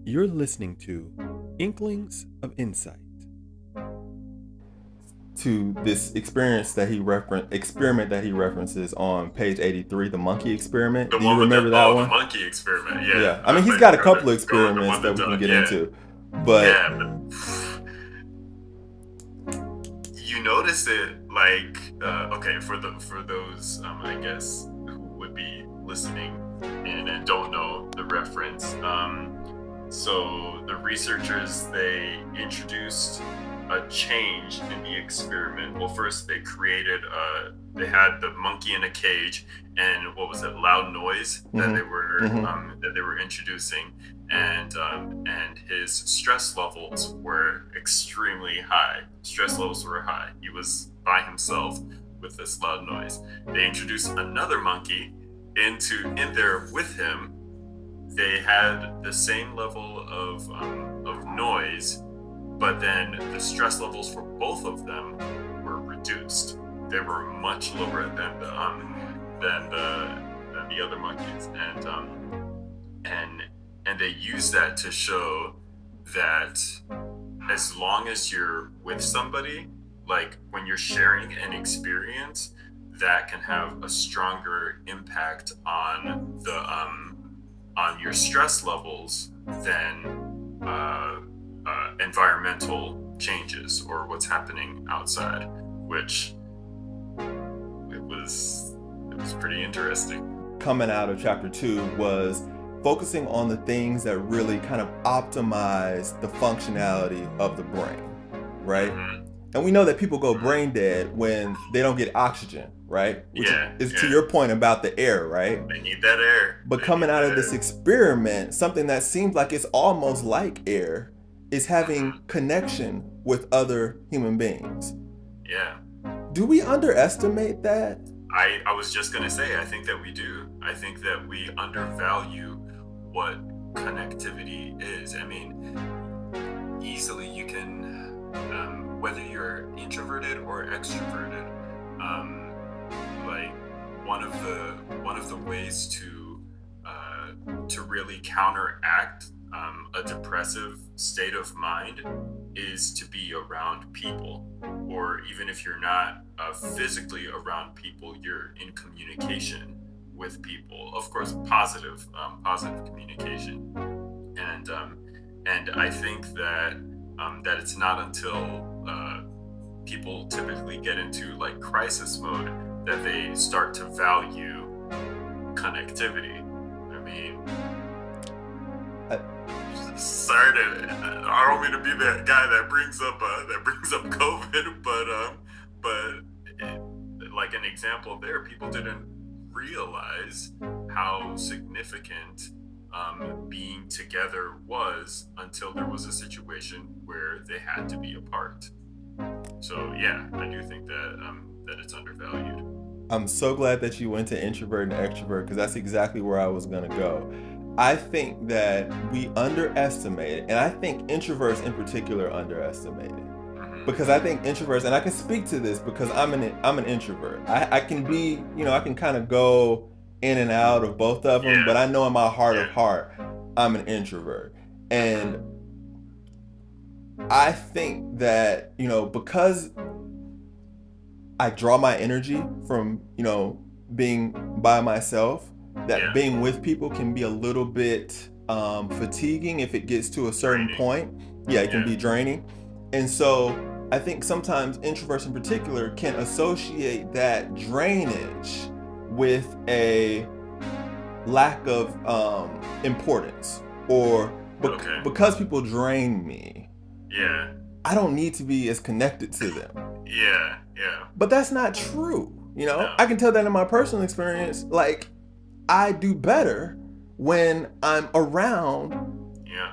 You're listening to Inklings of Insight. To this experiment that he references on page 83, the monkey experiment. Do you remember that one? The monkey experiment, yeah. Yeah. I mean, he's got a couple of experiments that we can get into. But you notice it okay, for those I guess who would be listening in and don't know the reference. So the researchers, they introduced a change in the experiment. Well, first they had the monkey in a cage, and what was it, loud noise that they were introducing, and his stress levels were extremely high. Stress levels were high. He was by himself with this loud noise. They introduced another monkey in there with him. They had the same level of noise, but then the stress levels for both of them were reduced. They were much lower than the other monkeys, and they use that to show that as long as you're with somebody, like when you're sharing an experience, that can have a stronger impact on your stress levels than environmental changes or what's happening outside, which it was pretty interesting. Coming out of chapter 2 was focusing on the things that really kind of optimize the functionality of the brain, right? Mm-hmm. And we know that people go brain dead when they don't get oxygen, right? Which is to your point about the air, right? They need that air. But coming out of this experiment, something that seems like it's almost like air is having connection with other human beings. Yeah. Do we underestimate that? I was just going to say, I think that we do. I think that we undervalue what connectivity is. I mean, easily you can, whether you're introverted or extroverted, like one of the ways to really counteract a depressive state of mind is to be around people, or even if you're not physically around people, you're in communication with people. Of course, positive communication, and I think that it's not until people typically get into like crisis mode that they start to value connectivity. I mean, I don't mean to be that guy that brings up COVID, but like an example there, people didn't realize how significant being together was until there was a situation where they had to be apart. So yeah, I do think that it's undervalued. I'm so glad that you went to introvert and extrovert, because that's exactly where I was going to go. I think that we underestimate, and I think introverts in particular underestimate it. Because I think introverts, and I can speak to this because I'm an introvert. I can be, I can kind of go in and out of both of them, but I know in my heart of heart, I'm an introvert. And I think that, because I draw my energy from, being by myself, that being with people can be a little bit fatiguing if it gets to a certain point. It can be draining. And so I think sometimes introverts in particular can associate that drainage with a lack of importance, or because people drain me, I don't need to be as connected to them. But that's not true. No. I can tell that in my personal experience. Like, I do better when I'm around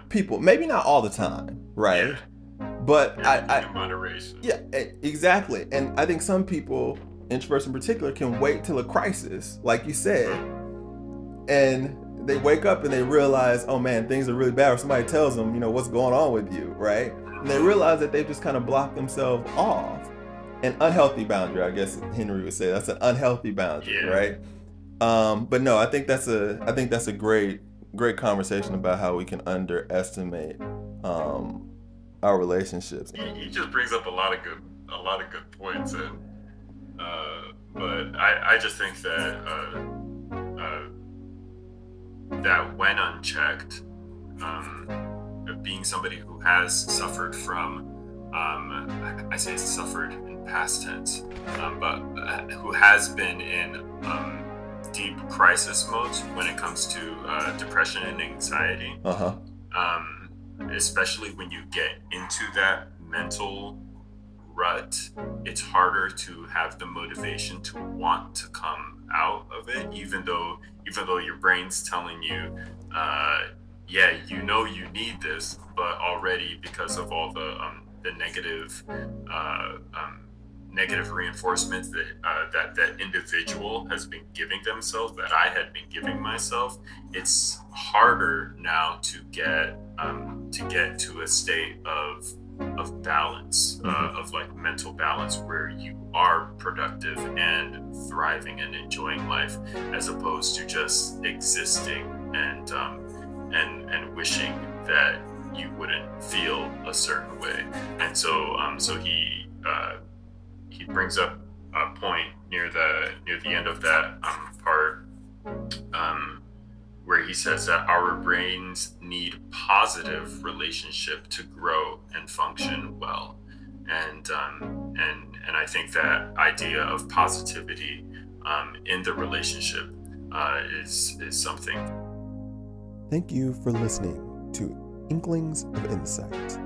people. Maybe not all the time, right? But in moderation. Yeah, exactly. And I think some people, introverts in particular, can wait till a crisis, like you said, and they wake up and they realize, oh man, things are really bad, or somebody tells them, what's going on with you, right? And they realize that they've just kind of blocked themselves off. An unhealthy boundary, I guess Henry would say. That's an unhealthy boundary, right? But no, I think that's a great great conversation about how we can underestimate our relationships. He just brings up a lot of good points, and but I just think that that when unchecked, being somebody who has suffered from, I say suffered in past tense, but who has been in deep crisis modes when it comes to depression and anxiety, Uh-huh. um, especially when you get into that mental rut, it's harder to have the motivation to want to come out of it, even though your brain's telling you, uh, yeah, you know you need this, but already because of all the negative negative reinforcements that that individual has been giving themselves, that I had been giving myself, it's harder now to get to a state of balance, of like mental balance, where you are productive and thriving and enjoying life, as opposed to just existing and wishing that you wouldn't feel a certain way. And so he brings up a point near the end of that part, um, where he says that our brains need positive relationship to grow and function well, and I think that idea of positivity in the relationship is something. Thank you for listening to Inklings of Insight.